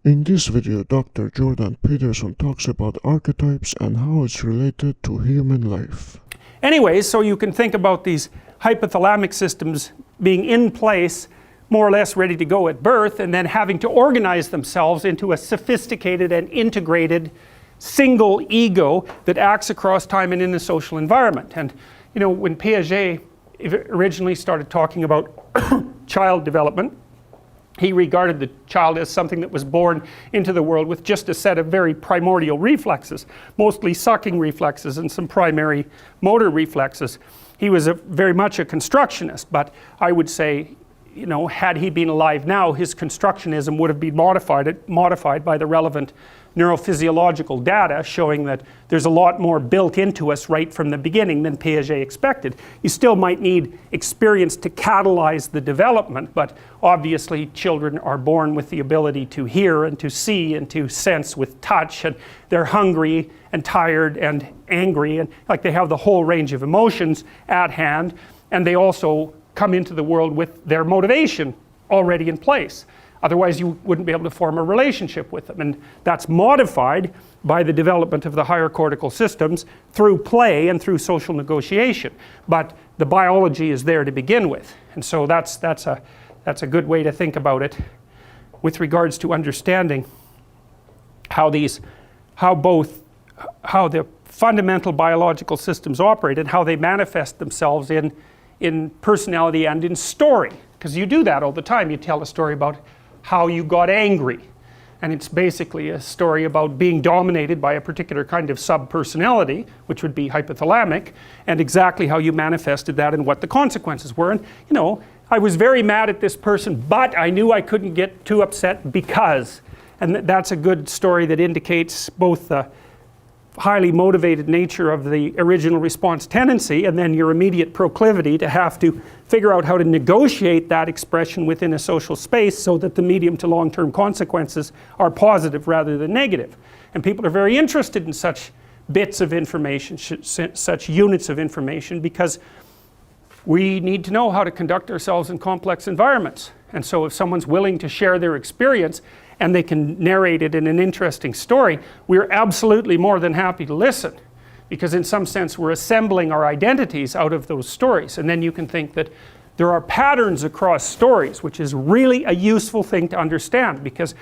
In this video, Dr. Jordan Peterson talks about archetypes and how it's related to human life. Anyways, so you can think about these hypothalamic systems being in place, more or less ready to go at birth, and then having to organize themselves into a sophisticated and integrated single ego that acts across time and in the social environment. And you know, when Piaget originally started talking about child development, he regarded the child as something that was born into the world with just a set of very primordial reflexes, mostly sucking reflexes and some primary motor reflexes. He was very much a constructionist, but I would say, you know, had he been alive now, his constructionism would have been modified by the relevant neurophysiological data showing that there's a lot more built into us right from the beginning than Piaget expected. You still might need experience to catalyze the development, but obviously children are born with the ability to hear and to see and to sense with touch, and they're hungry and tired and angry, and like they have the whole range of emotions at hand, and they also come into the world with their motivation already in place. Otherwise you wouldn't be able to form a relationship with them, and that's modified by the development of the higher cortical systems through play and through social negotiation. But the biology is there to begin with, and so that's a good way to think about it with regards to understanding how the fundamental biological systems operate and how they manifest themselves in personality and in story, because you do that all the time. You tell a story about how you got angry, and it's basically a story about being dominated by a particular kind of sub-personality, which would be hypothalamic, and exactly how you manifested that and what the consequences were. And you know, I was very mad at this person, but I knew I couldn't get too upset because, and that's a good story that indicates both the highly motivated nature of the original response tendency and then your immediate proclivity to have to figure out how to negotiate that expression within a social space so that the medium to long-term consequences are positive rather than negative. And people are very interested in such bits of information, such units of information, because we need to know how to conduct ourselves in complex environments. And so if someone's willing to share their experience and they can narrate it in an interesting story, we're absolutely more than happy to listen, because in some sense we're assembling our identities out of those stories. And then you can think that there are patterns across stories, which is really a useful thing to understand, because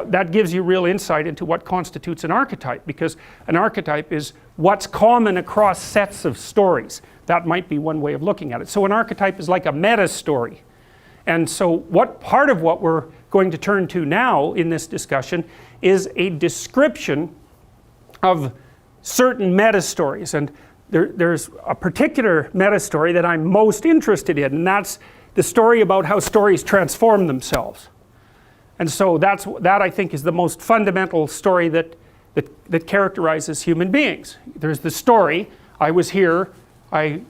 that gives you real insight into what constitutes an archetype, because an archetype is what's common across sets of stories. That might be one way of looking at it. So an archetype is like a meta story. And so part of what we're going to turn to now in this discussion is a description of certain meta stories. And there's a particular meta story that I'm most interested in, and that's the story about how stories transform themselves. And so that I think is the most fundamental story that characterizes human beings. There's the story, I was here, I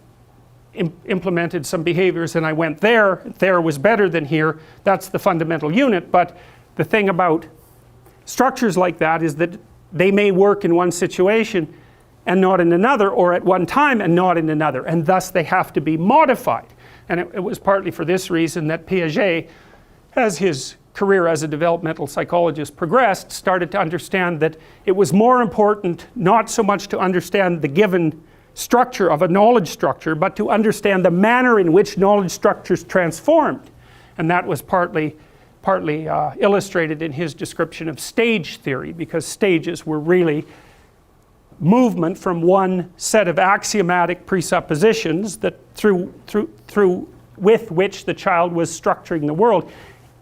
implemented some behaviors and I went there was better than here. That's the fundamental unit. But the thing about structures like that is that they may work in one situation and not in another, or at one time and not in another, and thus they have to be modified. And it was partly for this reason that Piaget, as his career as a developmental psychologist progressed, started to understand that it was more important not so much to understand the given structure of a knowledge structure, but to understand the manner in which knowledge structures transformed. And that was partly illustrated in his description of stage theory, because stages were really movement from one set of axiomatic presuppositions that with which the child was structuring the world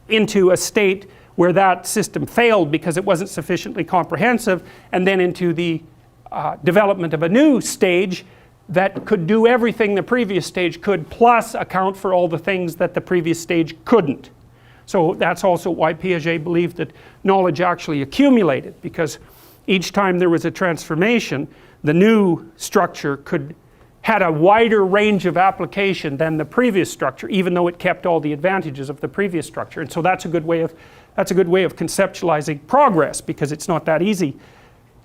into a state where that system failed because it wasn't sufficiently comprehensive, and then into the development of a new stage that could do everything the previous stage could, plus account for all the things that the previous stage couldn't. So that's also why Piaget believed that knowledge actually accumulated, because each time there was a transformation, the new structure had a wider range of application than the previous structure, even though it kept all the advantages of the previous structure. And so that's a good way of conceptualizing progress, because it's not that easy.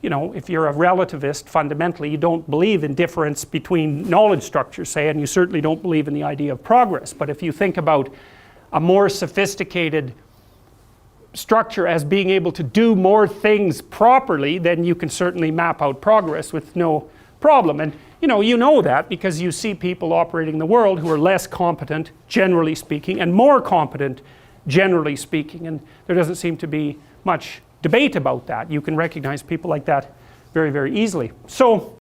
You know, if you're a relativist, fundamentally, you don't believe in difference between knowledge structures, say, and you certainly don't believe in the idea of progress. But if you think about a more sophisticated structure as being able to do more things properly, then you can certainly map out progress with no problem. And you know that because you see people operating in the world who are less competent, generally speaking, and more competent, generally speaking, and there doesn't seem to be much debate about that. You can recognize people like that very, very easily. So